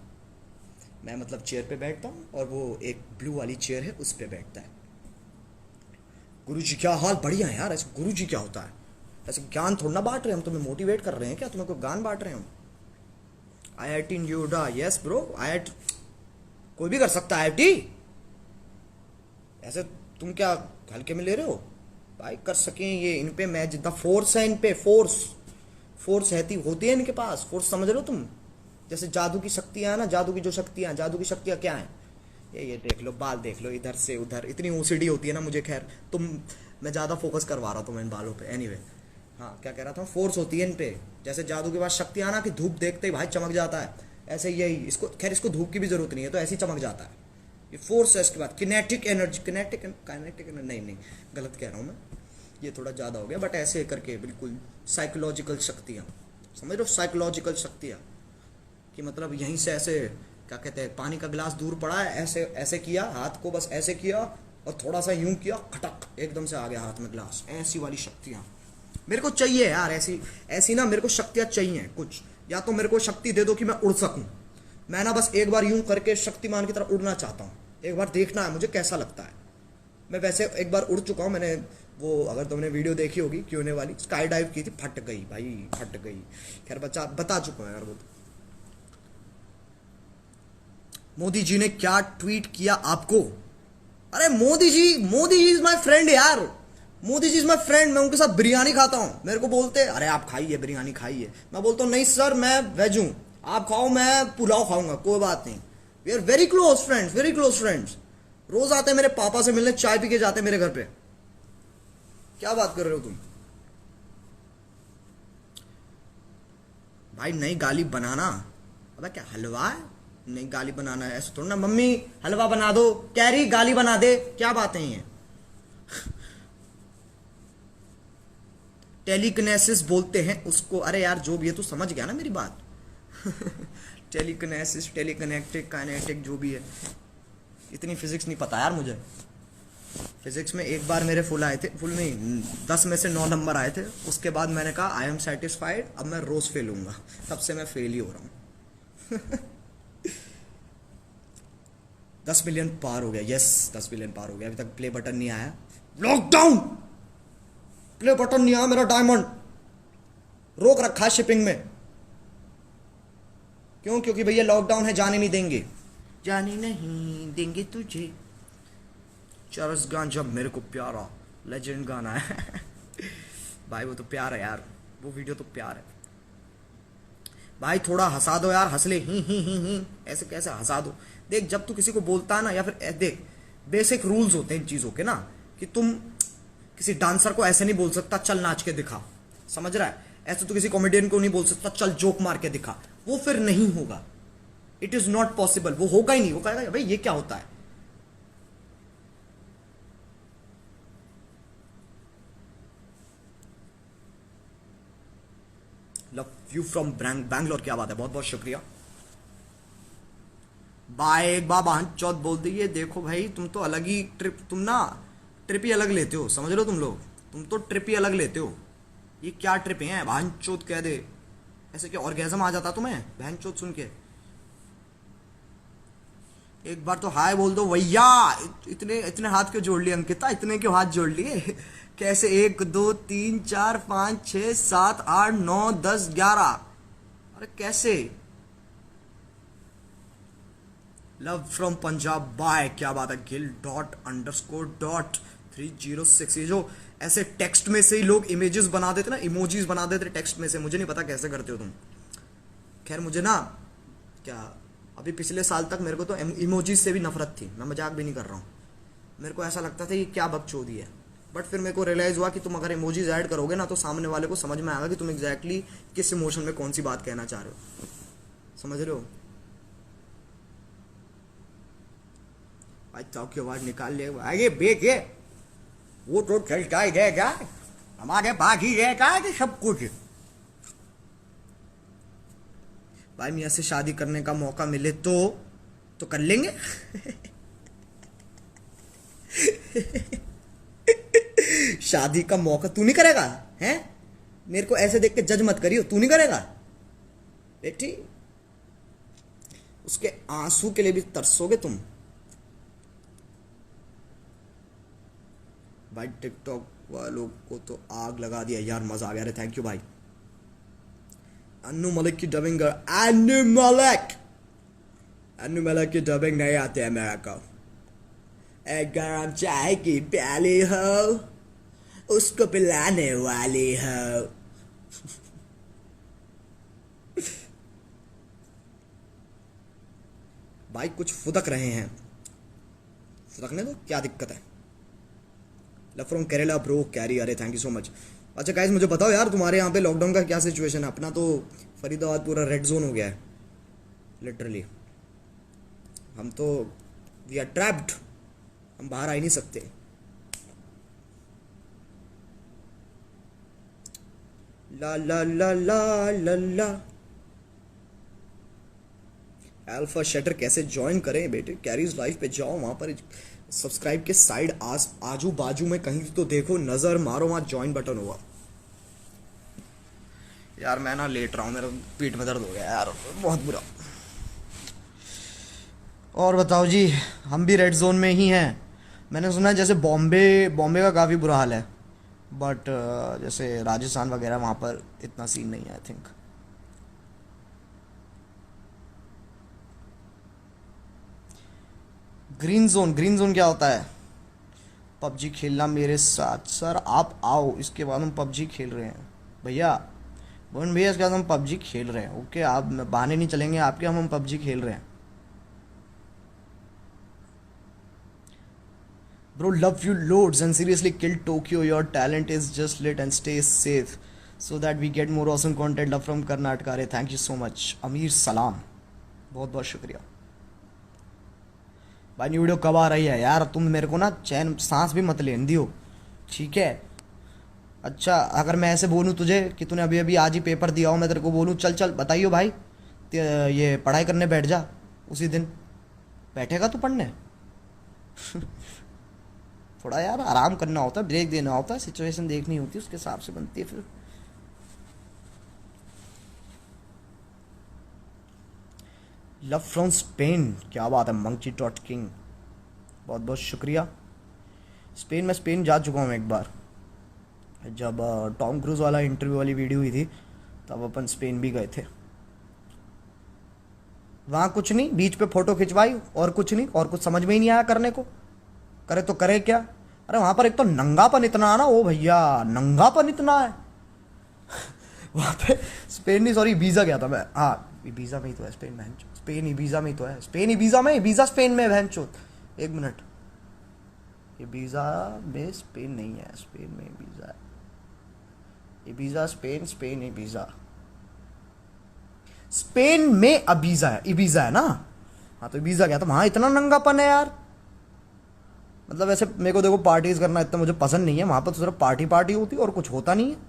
मैं मतलब चेयर पे बैठता हूँ और वो एक ब्लू वाली चेयर है उस पे बैठता है। गुरुजी क्या हाल, बढ़िया है यार, ऐसे गुरुजी क्या होता है, ऐसे ज्ञान थोड़ा ना बांट रहे हैं हम, तुम्हें मोटिवेट कर रहे हैं क्या, तुम्हें कोई ज्ञान बांट रहे हैं हम। IIT Noida, yes bro, IIT कोई भी कर सकता है IIT, ऐसे तुम क्या हल्के में ले रहे हो भाई, कर सकें ये, इन पे मैं जितना फोर्स है, इन पे फोर्स होती है इनके पास, फोर्स समझ रहे हो तुम, जैसे जादू की शक्तियां ना, जादू की शक्तियां क्या है, ये देख लो, बाल देख लो, इधर से उधर, इतनी OCD होती है ना मुझे, खैर मैं ज़्यादा फोकस करवा रहा था इन बालों पे। एनीवे, हाँ क्या कह रहा था, फोर्स होती है इन पे, जैसे जादू के पास शक्तियां ना, कि धूप देखते ही भाई चमक जाता है, ऐसे यही इसको, खैर इसको धूप की भी जरूरत नहीं है, तो ऐसे ही चमक जाता है, ये फोर्स है। इसके बाद किनेटिक एनर्जी, किनेटिक नहीं गलत कह रहा हूँ मैं, ये थोड़ा ज़्यादा हो गया, बट ऐसे करके बिल्कुल साइकोलॉजिकल शक्तियाँ, समझ लो, साइकोलॉजिकल शक्तियाँ, कि मतलब यहीं से ऐसे क्या कहते हैं, पानी का गिलास दूर पड़ा है, ऐसे ऐसे किया हाथ को, बस ऐसे किया और थोड़ा सा यूं किया, खटक एकदम से आ गया हाथ में गिलास, ऐसी वाली शक्तियाँ मेरे को चाहिए यार, ऐसी ना मेरे को शक्तियाँ चाहिए कुछ, या तो मेरे को शक्ति दे दो कि मैं उड़ सकूं, मैं ना बस एक बार यूं करके शक्तिमान की तरह उड़ना चाहता हूँ, एक बार देखना है मुझे कैसा लगता है। मैं वैसे एक बार उड़ चुका हूँ, मैंने वो, अगर तुमने वीडियो देखी होगी क्यों वाली, स्काई डाइव की थी, फट गई भाई, फट गई, खैर बता चुका हूँ यार वो। मोदी जी ने क्या ट्वीट किया आपको, अरे Modi ji is my friend यार, Modi ji is my friend, मैं उनके साथ बिरयानी खाता हूँ, मेरे को बोलते अरे आप खाइए बिरयानी खाइए, मैं बोलता हूँ नहीं सर मैं वेज हूँ, आप खाओ मैं पुलाव खाऊंगा, कोई बात नहीं, we are very close friends, रोज आते हैं मेरे पापा से मिलने, चाय पी के जाते हैं मेरे घर पे, क्या बात कर रहे हो तुम भाई, नई गाली बनाना, अबे क्या हलवा है, नई गाली बनाना है, ऐसे थोड़ा ना, मम्मी हलवा बना दो, कैरी गाली बना दे, क्या बातें हैं ये। टेलीकिनेसिस बोलते हैं उसको, अरे यार जो भी है तू समझ गया ना मेरी बात। टेलीकिनेसिस, टेलीकनेक्टिक, काइनेटिक, जो भी है, इतनी फिजिक्स नहीं पता यार मुझे। फिजिक्स में एक बार मेरे फुल आए थे, फुल नहीं, 10 में से 9 नंबर आए थे। उसके बाद मैंने कहा आई एम सेटिस्फाइड, अब मैं रोज फेल हूँगा। तब से मैं फेल ही हो रहा हूँ। 10 मिलियन पार हो गया, यस 10 मिलियन पार हो गया। अभी तक प्ले बटन नहीं आया। लॉकडाउन, प्ले बटन नहीं आया मेरा डायमंड, रोक रखा है शिपिंग में। क्यों? क्योंकि भैया लॉकडाउन है, जाने नहीं देंगे, जाने नहीं देंगे तुझे। चरस गांजा मेरे को प्यारा, लेजेंड गाना है। भाई वो तो प्यार है यार, वो वीडियो तो प्यार है भाई। थोड़ा हंसा दो यार, हंस ले, ही ऐसे कैसे हंसा दो। देख जब तू किसी को बोलता है ना, या फिर देख बेसिक रूल्स होते हैं इन चीजों के ना, कि तुम किसी डांसर को ऐसे नहीं बोल सकता चल नाच के दिखा, समझ रहा है? ऐसे तो किसी कॉमेडियन को नहीं बोल सकता चल जोक मार के दिखा, वो फिर नहीं होगा। इट इज नॉट पॉसिबल, वो होगा ही नहीं। वो कहेगा भाई ये क्या होता है। लव यू फ्रॉम बैंगलोर, क्या बात है, बहुत बहुत शुक्रिया भाई। एक बार बहन चौथ बोल दी, ये देखो भाई तुम तो अलग ही ट्रिप, तुम ना ट्रिप ही अलग लेते हो, समझ लो तुम लोग, तुम तो ट्रिप ही अलग लेते हो। ये क्या ट्रिप है, बहन चौथ कह दे ऐसे, क्या ऑर्गेजम आ जाता तुम्हें बहन चौथ सुन के? एक बार तो हाय बोल दो भैया। इतने इतने हाथ क्यों जोड़ लिए अंकिता, इतने क्यों हाथ जोड़ लिए? कैसे 1 2 3 4 5 6 7 8 9 10 11, अरे कैसे? लव फ्रॉम पंजाब बाय, क्या बात है। गिल डॉट अंडरस्कोर डॉट 306, ये जो ऐसे टेक्स्ट में से ही लोग इमेजेस बना देते ना, इमोजीज बना देते टेक्स्ट में से, मुझे नहीं पता कैसे करते हो तुम। खैर मुझे ना क्या, अभी पिछले साल तक मेरे को तो इमोजीज से भी नफरत थी, मैं मजाक भी नहीं कर रहा हूँ। मेरे को ऐसा लगता था कि क्या बकचोदी है, बट फिर मेरे को रियलाइज हुआ कि तुम अगर इमोजीज ऐड करोगे ना, तो सामने वाले को समझ में आएगा कि तुम एग्जैक्टली किस इमोशन में कौन सी बात कहना चाह रहे हो, समझ रहे हो? अच्छा की आवाज निकाल ले आगे बेटे, वो तो चलता ही रहेगा, हमारे पास ही रहेगा कि सब कुछ। भाई मियाँ से शादी करने का मौका मिले तो कर लेंगे। शादी का मौका तू नहीं करेगा हैं? मेरे को ऐसे देख के जज मत करियो, तू नहीं करेगा बेटी? उसके आंसू के लिए भी तरसोगे तुम। भाई टिकटॉक वालों को तो आग लगा दिया यार, मजा आ गया रे, थैंक यू भाई। अन्नू मलिक की डबिंग, अन्नू मलिक की डबिंग नहीं आती है मेरे को। एक गरम चाय की प्याली हो, उसको पिलाने वाली हो। भाई कुछ फुदक रहे हैं, फुदकने दो, क्या दिक्कत है। Love from Kerala bro carry, अरे थैंक यू सो मच। अच्छा गाइस मुझे बताओ यार, तुम्हारे यहाँ पे लॉकडाउन का क्या सिचुएशन है? अपना तो फरीदाबाद पूरा रेड जोन हो गया है लिटरली। हम तो वी आर ट्रैप्ड, हम बाहर आ ही नहीं सकते। ला ला ला ला ला ला। अल्फा शटर कैसे ज्वाइन करें बेटे? कैरीज लाइफ पे जाओ, वहां पर सब्सक्राइब के साइड आजू बाजू में कहीं तो देखो, नजर मारो, वहां ज्वाइन बटन होगा। यार मैं ना लेट रहा हूँ, मेरा पीठ में दर्द हो गया यार, बहुत बुरा। और बताओ जी, हम भी रेड जोन में ही हैं। मैंने सुना है जैसे बॉम्बे का काफ़ी बुरा हाल है, बट जैसे राजस्थान वगैरह वहाँ पर इतना सीन नहीं है आई थिंक। ग्रीन जोन क्या होता है? पबजी खेलना मेरे साथ। सर आप आओ, इसके बाद हम पबजी खेल रहे हैं भैया। बोन भैया इसके बाद हम पबजी खेल रहे हैं, ओके? आप बहाने नहीं चलेंगे आपके, हम पबजी खेल रहे हैं। Bro, love you loads and seriously kill Tokyo. Your talent is just lit and stay safe so that we get more awesome content. Love from Karnataka. अरे thank you so much. अमीर सलाम, बहुत बहुत शुक्रिया भाई। न्यू वीडियो कब आ रही है यार? तुम मेरे को ना चैन सांस भी मत लेने दियो, ठीक है? अच्छा अगर मैं ऐसे बोलूँ तुझे कि तूने अभी अभी आज ही पेपर दिया हो, मैं तेरे को बोलूँ चल चल बताइयो भाई ये पढ़ाई करने बैठ जा, उसी दिन बैठेगा तू पढ़ने? थोड़ा यार आराम करना होता है, ब्रेक देना होता है, सिचुएशन देखनी होती है, उसके हिसाब से बनती है फिर। लव फ्रॉम स्पेन, क्या बात है मंकी डॉट किंग, बहुत बहुत शुक्रिया। स्पेन, मैं स्पेन जा चुका हूँ एक बार, जब टॉम क्रूज वाला इंटरव्यू वाली वीडियो हुई थी तब अपन स्पेन भी गए थे। वहाँ कुछ नहीं, बीच पे फोटो खिंचवाई और कुछ नहीं, और कुछ समझ में ही नहीं आया करने को, करे तो करे क्या। अरे वहाँ पर एक तो नंगापन इतना है ना, ओ भैया नंगापन इतना है वहाँ पे। स्पेन नहीं, सॉरी ईबीजा गया था मैं, हाँ ईबीजा में ही तो है स्पेन, बहन चोद स्पेन ईबीजा में ही तो है, स्पेन ईबीजा में, ईबीजा स्पेन में, बहन चोद एक मिनट, ईबीजा में स्पेन नहीं है, स्पेन में ईबीजा है, ईबीजा स्पेन, स्पेन ईबीजा, स्पेन में अबीजा है, ईबीजा है ना, हाँ तो ईबीजा गया था। वहाँ इतना नंगापन है यार, मतलब ऐसे मेरे को देखो पार्टीज करना इतना मुझे पसंद नहीं है, वहाँ पर तो सिर्फ पार्टी पार्टी होती है और कुछ होता नहीं है।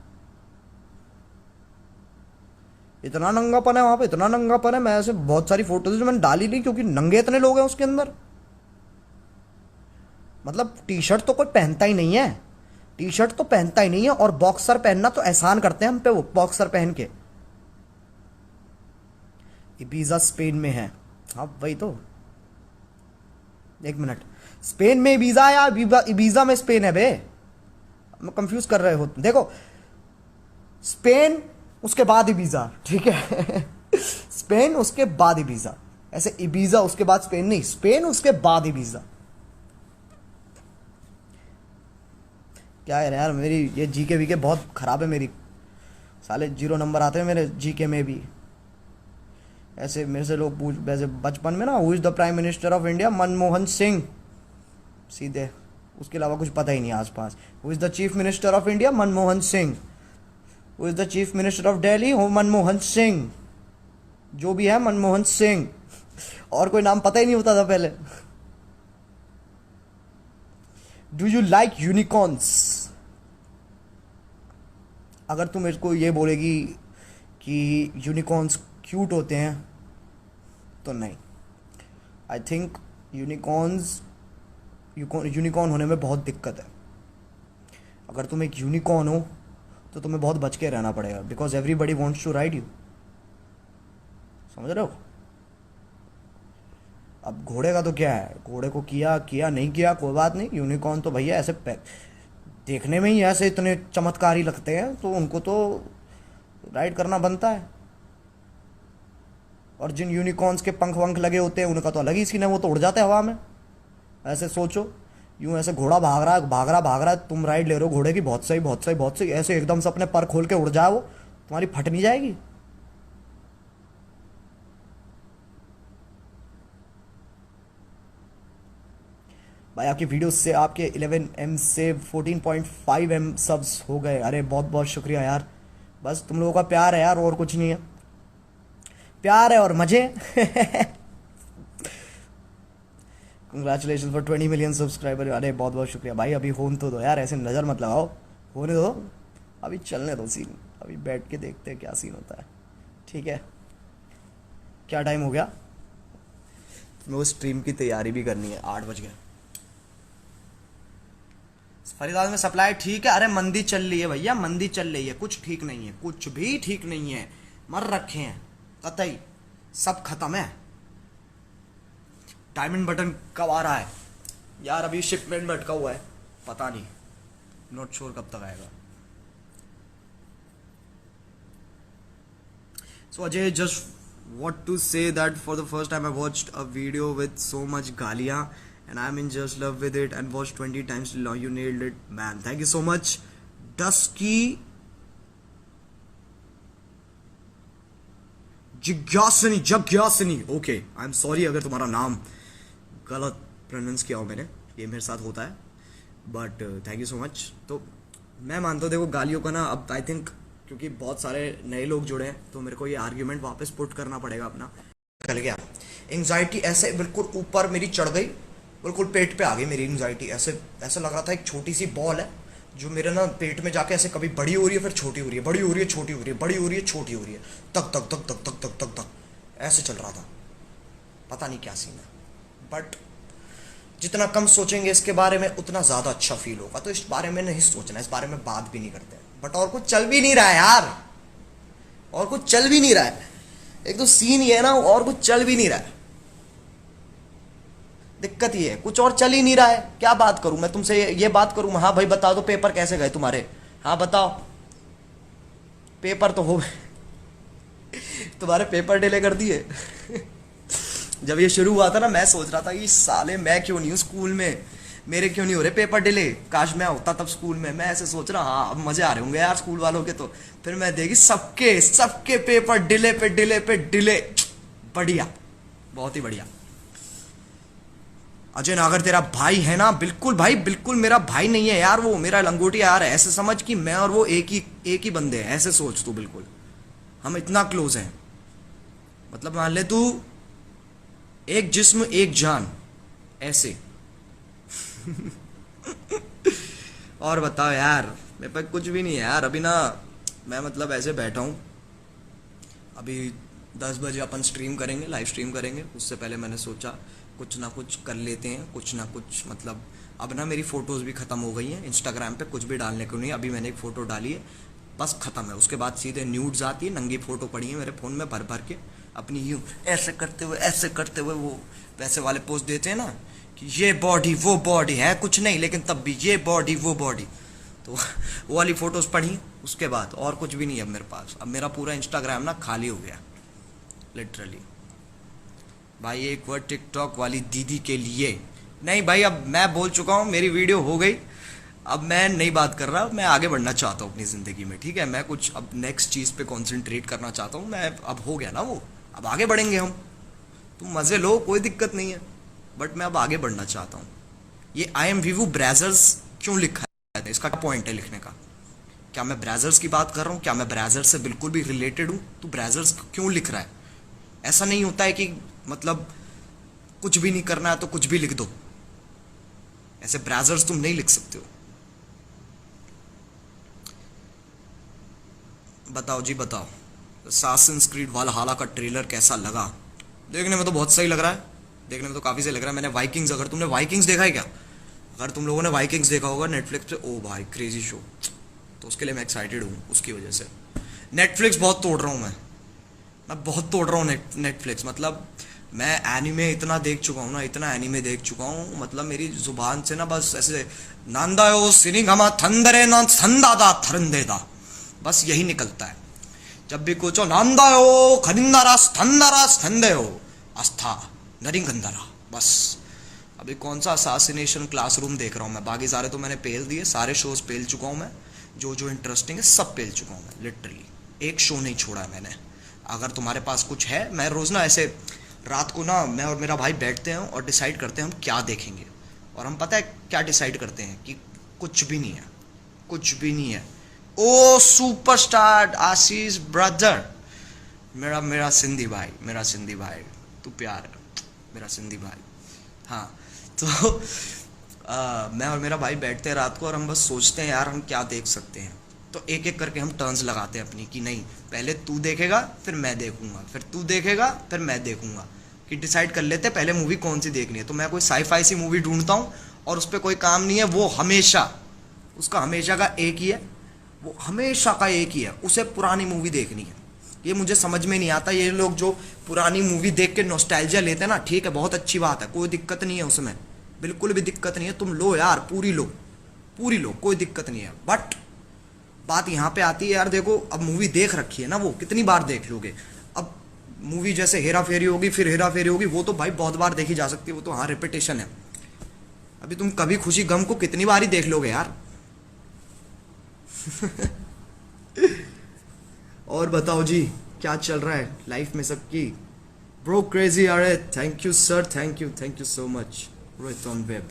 इतना नंगापन है वहाँ पे, इतना नंगापन है, मैं ऐसे बहुत सारी फोटोज जो मैंने डाली नहीं क्योंकि नंगे इतने लोग हैं उसके अंदर। मतलब टी शर्ट तो कोई पहनता ही नहीं है, टी शर्ट तो पहनता ही नहीं है, और बॉक्सर पहनना तो एहसान करते हैं हम पे, वो बॉक्सर पहन के। इबीजा स्पेन में है, हाँ वही तो, एक मिनट, स्पेन में इबीजा या इबीजा में स्पेन है बे, मैं कंफ्यूज कर रहे हो देखो, स्पेन उसके बाद इबीजा, ठीक है स्पेन उसके बाद इबीजा, ऐसे इबीजा उसके बाद स्पेन नहीं, स्पेन उसके बाद इबीजा। क्या है यार, मेरी ये जीके वीके बहुत खराब है मेरी, साले 0 नंबर आते हैं मेरे जीके में भी। ऐसे मेरे से लोग पूछ, वैसे बचपन में ना, who is the prime minister of India, Manmohan Singh, सीधे, उसके अलावा कुछ पता ही नहीं आसपास। Who is the chief minister of India, Manmohan Singh. Who is the chief minister of Delhi, हो मनमोहन सिंह, जो भी है मनमोहन सिंह, और कोई नाम पता ही नहीं होता था पहले। डू यू लाइक यूनिकॉर्न्स, अगर तुम मेरे को ये बोलेगी कि यूनिकॉर्न्स क्यूट होते हैं तो नहीं, आई थिंक यूनिकॉर्न्स, यूनिकॉर्न होने में बहुत दिक्कत है। अगर तुम एक यूनिकॉर्न हो तो तुम्हें बहुत बच के रहना पड़ेगा, because everybody wants to ride you, समझ रहे हो। अब घोड़े का तो क्या है, घोड़े को किया किया नहीं किया कोई बात नहीं, यूनिकॉर्न तो भैया ऐसे देखने में ही ऐसे इतने चमत्कारी लगते हैं, तो उनको तो राइड करना बनता है। और जिन यूनिकॉर्न्स के पंख वंख लगे होते हैं उनका तो अलग ही सीन है, वो तो उड़ जाते हैं हवा में। ऐसे सोचो, यूं ऐसे घोड़ा भाग रहा है भाग रहा भाग रहा है, तुम राइड ले रहे हो घोड़े की, बहुत सही बहुत सही बहुत सही, ऐसे एकदम से अपने पर खोल के उड़ जाए वो, तुम्हारी फट नहीं जाएगी। भाई आपकी वीडियो से आपके 11M से 14.5M सब्स हो गए, अरे बहुत बहुत शुक्रिया यार, बस तुम लोगों का प्यार है यार, और कुछ नहीं है, प्यार है और मजे कंग्रेचुलेशन फॉर 20 मिलियन सब्सक्राइबर, अरे बहुत बहुत शुक्रिया भाई, अभी होने तो दो यार, ऐसे नज़र मत लगाओ, होने दो, अभी चलने दो सीन, अभी बैठ के देखते हैं क्या सीन होता है, ठीक है। क्या टाइम हो गया, मैं वो स्ट्रीम की तैयारी भी करनी है, 8 बज गए। फरीदाबाद में सप्लाई ठीक है, अरे मंदी चल रही है भैया, मंदी चल रही है, कुछ ठीक नहीं है, कुछ भी ठीक नहीं है, मर रखे हैं कतई, सब खत्म है। डायमंड बटन कब आ रहा है यार, अभी शिपमेंट में अटका हुआ है, पता नहीं, नॉट श्योर कब तक आएगा। So Ajay, just what to say that for the first time I watched a video with so much galia and I'm in just love with it and watched 20 times till now. You nailed it man, thank you so much. Dusky Jigyasani okay, I am sorry अगर तुम्हारा नाम गलत pronounce किया हो मैंने, ये मेरे साथ होता है, but thank you so much. तो मैं मानता हूँ देखो गालियों का ना, अब आई थिंक क्योंकि बहुत सारे नए लोग जुड़े हैं तो मेरे को ये आर्ग्यूमेंट वापस पुट करना पड़ेगा अपना। निकल गया एंग्जाइटी, ऐसे बिल्कुल ऊपर मेरी चढ़ गई, बिल्कुल पेट पे आ गई मेरी एंग्जाइटी, ऐसे ऐसा लग रहा था एक छोटी सी बॉल है जो मेरे ना पेट में जाके ऐसे कभी बड़ी हो रही है फिर छोटी हो रही है, बड़ी हो रही है छोटी हो रही है, बड़ी हो रही है छोटी हो रही है, तक तक तक तक तक तक तक तक ऐसे चल रहा था, पता नहीं क्या सीन है, बट जितना कम सोचेंगे इसके बारे में उतना ज़्यादा अच्छा फील होगा। तो इस बारे में नहीं सोचना, इस बारे में बात भी नहीं करते। बट और कुछ चल भी नहीं रहा है यार, और कुछ चल भी नहीं रहा है। एक तो सीन ये है ना, और कुछ चल भी नहीं रहा है। दिक्कत ये है, कुछ और चल ही नहीं रहा है। क्या बात करूं मैं तुमसे, ये बात करूं? हाँ भाई बता दो पेपर कैसे गए तुम्हारे, हाँ बताओ। पेपर तो हो गए तुम्हारे पेपर डिले कर दिए जब ये शुरू हुआ था ना, मैं सोच रहा था कि साले मैं क्यों नहीं हूँ स्कूल में, मेरे क्यों नहीं हो रहे पेपर डिले, काश मैं होता तब स्कूल में। मैं ऐसे सोच रहा, हाँ अब मजे आ रहे होंगे यार स्कूल वालों के। तो फिर मैं देखी सबके सबके पेपर डिले पे डिले पे डिले। बढ़िया, बहुत ही बढ़िया। अजय नागर तेरा भाई है ना? बिल्कुल भाई, बिल्कुल मेरा भाई नहीं है यार, वो मेरा लंगोटिया यार है। ऐसे समझ कि मैं और वो एक ही बंदे हैं, ऐसे सोच तू। बिल्कुल हम इतना क्लोज हैं, मतलब मान ले तू एक जिस्म एक जान, ऐसे और बताओ यार, मेरे पास कुछ भी नहीं है यार अभी ना। मैं मतलब ऐसे बैठा हूँ, अभी 10 बजे अपन स्ट्रीम करेंगे, लाइव स्ट्रीम करेंगे। उससे पहले मैंने सोचा कुछ ना कुछ कर लेते हैं, कुछ ना कुछ। मतलब अब ना मेरी फ़ोटोज़ भी ख़त्म हो गई हैं इंस्टाग्राम पे, कुछ भी डालने को नहीं। अभी मैंने एक फ़ोटो डाली है, बस ख़त्म है। उसके बाद सीधे न्यूड्स आती है, नंगी फ़ोटो पड़ी है मेरे फ़ोन में भर भर के, अपनी यूँ ऐसे करते हुए वो वैसे वाले पोस्ट देते हैं ना कि ये बॉडी वो बॉडी है कुछ नहीं, लेकिन तब भी ये बॉडी वो बॉडी। तो वो वाली फ़ोटोज़ पढ़ी। उसके बाद और कुछ भी नहीं है अब मेरे पास। अब मेरा पूरा इंस्टाग्राम ना खाली हो गया लिटरली। भाई एक वर्ड टिकटॉक वाली दीदी के लिए नहीं भाई, अब मैं बोल चुका हूँ, मेरी वीडियो हो गई। अब मैं नहीं बात कर रहा, मैं आगे बढ़ना चाहता हूँ अपनी ज़िंदगी में, ठीक है। मैं कुछ अब नेक्स्ट चीज़ पे कंसंट्रेट करना चाहता हूँ मैं। अब हो गया ना वो, अब आगे बढ़ेंगे हम। तुम मज़े लो, कोई दिक्कत नहीं है, बट मैं अब आगे बढ़ना चाहता हूँ। ये आई एम वीवू ब्राजर्स क्यों लिखा है, इसका क्या पॉइंट है लिखने का? क्या मैं ब्राजर्स की बात कर रहा हूँ? क्या मैं ब्राजर्स से बिल्कुल भी रिलेटेड हूँ? तू ब्राजर्स क्यों लिख रहा है? ऐसा नहीं होता है कि मतलब कुछ भी नहीं करना है तो कुछ भी लिख दो। ऐसे ब्राउज़र्स तुम नहीं लिख सकते हो। बताओ जी बताओ, असासिन्स क्रीड वालहाला का ट्रेलर कैसा लगा? देखने में तो बहुत सही लग रहा है, देखने में तो काफ़ी सही लग रहा है। मैंने वाइकिंग्स, अगर तुमने वाइकिंग्स देखा है क्या? अगर तुम लोगों ने वाइकिंग्स देखा होगा नेटफ्लिक्स पे, ओ भाई क्रेजी शो। तो उसके लिए मैं एक्साइटेड हूँ, उसकी वजह से। नेटफ्लिक्स बहुत तोड़ रहा हूँ मैं बहुत तोड़ रहा हूँ नेटफ्लिक्स। मतलब मैं एनीमे इतना देख चुका हूँ ना, इतना एनीमे देख चुका हूँ, मतलब मेरी जुबान से ना बस ऐसे नांदायो सिनिगमा थंदरे ना थंदादा थरंदेदा, बस यही निकलता है। जब भी कुछ नांदायो खनिंदारास थंदारास थंदेयो आस्था नरिंगंदरा, बस। अभी कौन सा असासिनेशन क्लासरूम देख रहा हूँ मैं, बाकी सारे तो मैंने पेल दिए, सारे शोज पेल चुका हूँ मैं। जो जो इंटरेस्टिंग है सब पेल चुका हूँ मैं, लिटरली एक शो नहीं छोड़ा है मैंने। अगर तुम्हारे पास कुछ है, मैं रोज़ ना ऐसे रात को ना मैं और मेरा भाई बैठते हैं और डिसाइड करते हैं हम क्या देखेंगे। और हम पता है क्या डिसाइड करते हैं कि कुछ भी नहीं है, कुछ भी नहीं है। ओ सुपरस्टार आशीष ब्रदर, मेरा मेरा सिंधी भाई, मेरा सिंधी भाई, तू प्यार है मेरा सिंधी भाई। हाँ तो मैं और मेरा भाई बैठते हैं रात को और हम बस सोचते हैं यार हम क्या देख सकते हैं। तो एक एक करके हम टर्न्स लगाते हैं अपनी, कि नहीं पहले तू देखेगा फिर मैं देखूंगा, फिर तू देखेगा फिर मैं देखूंगा, कि डिसाइड कर लेते हैं पहले मूवी कौन सी देखनी है। तो मैं कोई साईफाई सी मूवी ढूंढता हूँ और उस पर कोई काम नहीं है, वो हमेशा उसका हमेशा का एक ही है, वो हमेशा का एक ही है, उसे पुरानी मूवी देखनी है। ये मुझे समझ में नहीं आता, ये लोग जो पुरानी मूवी देख के नॉस्टैल्जिया लेते हैं ना, ठीक है बहुत अच्छी बात है, कोई दिक्कत नहीं है उसमें, बिल्कुल भी दिक्कत नहीं है। तुम लो यार, पूरी लो, पूरी लो, कोई दिक्कत नहीं है। बट बात यहाँ पे आती है यार, देखो अब मूवी देख रखी है ना, वो कितनी बार देख लोगे? अब मूवी जैसे हेरा फेरी होगी, फिर हेरा फेरी होगी, वो तो भाई बहुत बार देखी जा सकती है, वो तो हाँ रिपीटेशन है। अभी तुम कभी खुशी गम को कितनी बार ही देख लोगे यार और बताओ जी क्या चल रहा है लाइफ में सबकी? ब्रो क्रेजी, अरे thank you sir, thank you so much Rohit on web.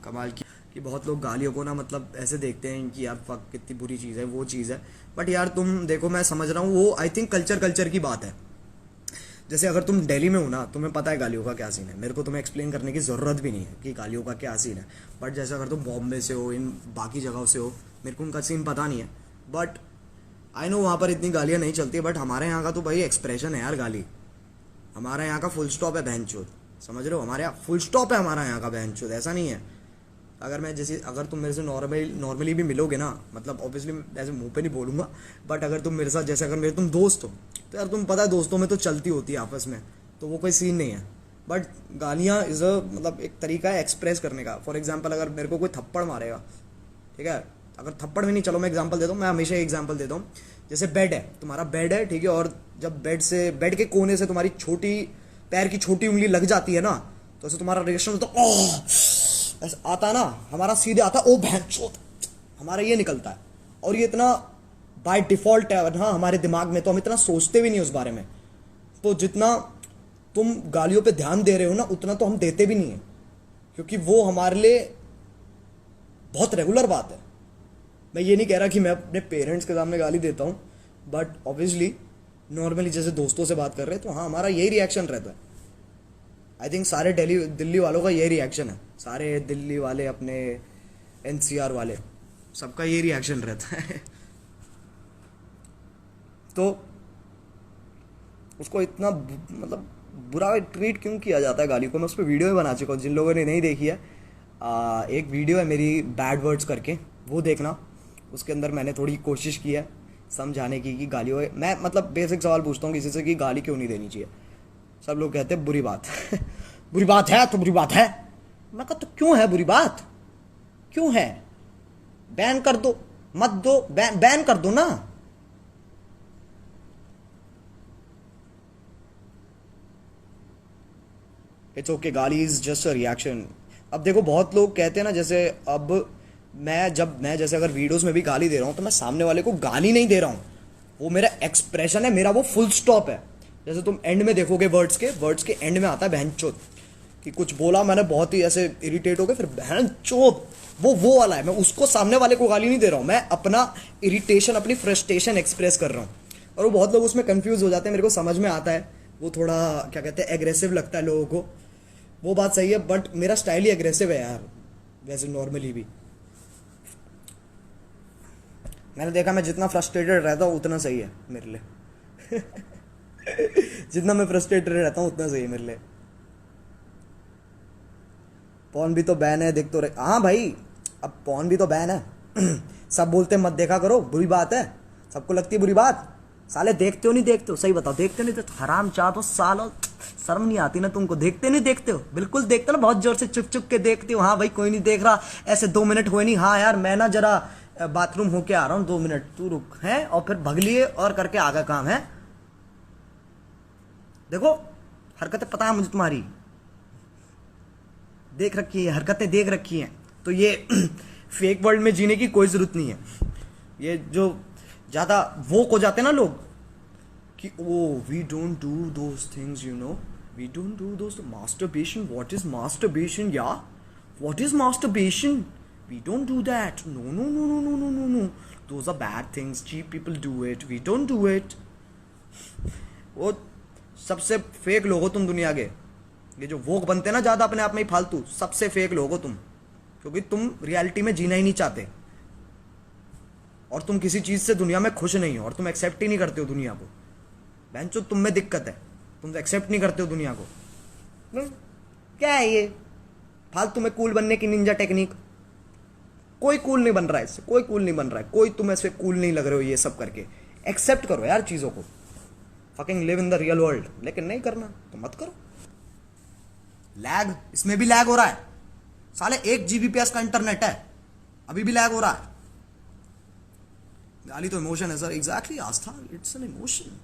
कमाल की कि बहुत लोग गालियों को ना मतलब ऐसे देखते हैं कि यार फक कितनी बुरी चीज़ है, वो चीज़ है। बट यार तुम देखो, मैं समझ रहा हूँ, वो आई थिंक कल्चर की बात है। जैसे अगर तुम दिल्ली में हो ना, तुम्हें पता है गालियों का क्या सीन है, मेरे को तुम्हें एक्सप्लेन करने की ज़रूरत भी नहीं है कि गालियों का क्या सीन है। बट जैसे अगर तुम बॉम्बे से हो, इन बाकी जगहों से हो, मेरे को उनका सीन पता नहीं है, बट आई नो वहाँ पर इतनी गालियाँ नहीं चलती है। बट हमारे यहाँ का तो भाई एक्सप्रेशन है यार गाली, हमारे यहाँ का फुल स्टॉप है बहनचोद, समझ रहे हो, हमारे यहाँ फुल स्टॉप है हमारा यहाँ का बहनचोद, ऐसा नहीं है। अगर मैं जैसे अगर तुम मेरे से नॉर्मली भी मिलोगे ना, मतलब ऑब्वियसली ऐसे मुंह पे नहीं बोलूँगा, बट अगर तुम मेरे साथ जैसे अगर मेरे तुम दोस्त हो तो यार तुम पता है दोस्तों में तो चलती होती है आपस में, तो वो कोई सीन नहीं है। बट गालियाँ इज़ अ मतलब एक तरीका है एक्सप्रेस करने का। फॉर एग्जाम्पल अगर मेरे को कोई थप्पड़ मारेगा, ठीक है, अगर थप्पड़ में नहीं, चलो मैं एग्जाम्पल देता हूँ, मैं हमेशा एग्जाम्पल देता हूँ। जैसे बेड है, तुम्हारा बेड है, ठीक है, और जब बेड के कोने से तुम्हारी छोटी पैर की छोटी उंगली लग जाती है ना, तो ऐसे तुम्हारा रिएक्शन होता है ओह, ऐसा आता है ना, हमारा सीधे आता है ओ भैंचोद, हमारा ये निकलता है। और ये इतना बाय डिफॉल्ट है हाँ हमारे दिमाग में, तो हम इतना सोचते भी नहीं उस बारे में। तो जितना तुम गालियों पे ध्यान दे रहे हो ना, उतना तो हम देते भी नहीं है, क्योंकि वो हमारे लिए बहुत रेगुलर बात है। मैं ये नहीं कह रहा कि मैं अपने पेरेंट्स के सामने गाली देता हूँ, बट ऑब्वियसली नॉर्मली जैसे दोस्तों से बात कर रहे हैं, तो हाँ हमारा यही रिएक्शन रहता है। आई थिंक सारे दिल्ली वालों का यही रिएक्शन है, सारे दिल्ली वाले, अपने एनसीआर वाले, सबका यही रिएक्शन रहता है। तो उसको इतना मतलब बुरा ट्रीट क्यों किया जाता है गाली को, मैं उस पर वीडियो भी बना चुका हूँ, जिन लोगों ने नहीं देखी है। एक वीडियो है मेरी बैड वर्ड्स करके, वो देखना। उसके अंदर मैंने थोड़ी कोशिश की है समझाने की कि गालियों, मैं मतलब बेसिक सवाल पूछता हूँ किसी से कि गाली क्यों नहीं देनी चाहिए। सब लोग कहते हैं बुरी बात बुरी बात है तो बुरी बात है। मैं कहता तो क्यों है बुरी बात, क्यों है, बैन कर दो, मत दो, बैन कर दो ना। इट्स ओके, गाली इज जस्ट अ रिएक्शन। अब देखो बहुत लोग कहते हैं ना, जैसे अब मैं जैसे अगर वीडियोस में भी गाली दे रहा हूं तो मैं सामने वाले को गाली नहीं दे रहा हूं, वो मेरा एक्सप्रेशन है, मेरा वो फुल स्टॉप है। जैसे तुम एंड में देखोगे वर्ड्स के एंड में आता है बहनचोद, कि कुछ बोला मैंने बहुत ही ऐसे इरिटेट हो गए, फिर बहनचोद, वो वाला है। मैं उसको सामने वाले को गाली नहीं दे रहा हूं, मैं अपना इरिटेशन, अपनी फ्रस्ट्रेशन एक्सप्रेस कर रहा हूं। और वो बहुत लोग उसमें कंफ्यूज हो जाते हैं, मेरे को समझ में आता है, वो थोड़ा क्या कहते हैं एग्रेसिव लगता है लोगों को, वो बात सही है, बट मेरा स्टाइल ही एग्रेसिव है यार, वैसे नॉर्मली भी। मैंने देखा मैं जितना फ्रस्ट्रेटेड रहता हूँ उतना सही है मेरे लिए जितना मैं फ्रस्ट्रेटेड रहता हूँ उतना सही है मेरे लिए। पॉन भी तो बैन है, देख तो रहे, हाँ भाई अब पॉन भी तो बैन है सब बोलते मत देखा करो, बुरी बात है, सबको लगती है बुरी बात। साले देखते हो नहीं देखते हो, सही बताओ, देखते नहीं देखते, हराम चाह तो सालो, शर्म नहीं आती ना तुमको, देखते नहीं देखते हो, बिल्कुल देखते हो ना, बहुत जोर से चुप चुप के देखते हो। हाँ भाई कोई नहीं देख रहा, ऐसे 2 मिनट हुए नहीं, हाँ यार मैं ना जरा बाथरूम होके आ रहा हूँ, 2 मिनट तू रुक है, और फिर भग लिए और करके आगा काम है। देखो हरकतें पता है मुझे तुम्हारी, देख रखी है, हरकतें देख रखी हैं, तो ये फेक वर्ल्ड में जीने की कोई जरूरत नहीं है। ये जो ज्यादा वोक हो जाते हैं ना लोग कि oh we don't do those things, you know, we don't do those, masturbation, what is masturbation, या what is masturbation, we don't do that, no, those are bad things, cheap people do it, we don't do it। वो सबसे fake लोग हो तुम दुनिया के, ये जो वोक बनते हैं ना ज्यादा अपने आप में ही फालतू, सबसे फेक लोग हो तुम, क्योंकि तुम रियलिटी में जीना ही नहीं चाहते, और तुम किसी चीज से दुनिया में खुश नहीं हो, और तुम एक्सेप्ट ही नहीं करते हो दुनिया को। बहनचो तुम में दिक्कत है, तुम एक्सेप्ट नहीं करते हो दुनिया को। क्या है ये फालतू में कूल बनने की निंजा टेक्निक, कोई कूल नहीं बन रहा है इससे, कोई कूल नहीं बन रहा है, कोई तुम ऐसे कूल नहीं लग रहे हो ये सब करके। एक्सेप्ट करो यार चीजों को, fucking live in the real world, लेकिन नहीं करना तो मत करो। लैग, इसमें भी लैग हो रहा है साले, 1 Gbps का इंटरनेट है, अभी भी लैग हो रहा है। गाली तो इमोशन है sir, exactly Aastha, it's an emotion.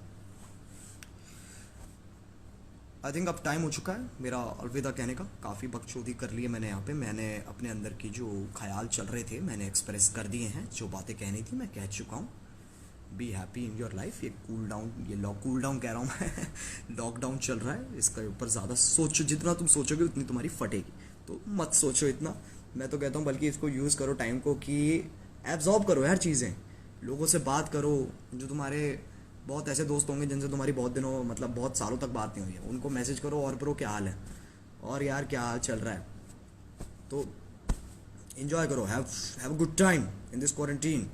I think अब टाइम हो चुका है मेरा अलविदा कहने का, काफ़ी बकचोदी कर ली है मैंने यहाँ पे। मैंने अपने अंदर की जो ख्याल चल रहे थे मैंने एक्सप्रेस कर दिए हैं, जो बातें कहनी थी मैं कह चुका हूँ। Be happy in your life. ये कूल डाउन कह रहा हूँ मैं लॉकडाउन चल रहा है, इसके ऊपर ज़्यादा सोचो, जितना तुम सोचोगे उतनी तुम्हारी फटेगी, तो मत सोचो इतना। मैं तो कहता हूँ बल्कि इसको यूज़ करो टाइम को, कि एब्जॉर्ब करो यार चीज़ें, लोगों से बात करो। जो तुम्हारे बहुत ऐसे दोस्त होंगे जिनसे तुम्हारी बहुत दिनों मतलब बहुत सालों तक बात नहीं हुई है, उनको मैसेज करो, और ब्रो क्या हाल है, और यार क्या हाल चल रहा है, तो एंजॉय करो, have a good time in this quarantine.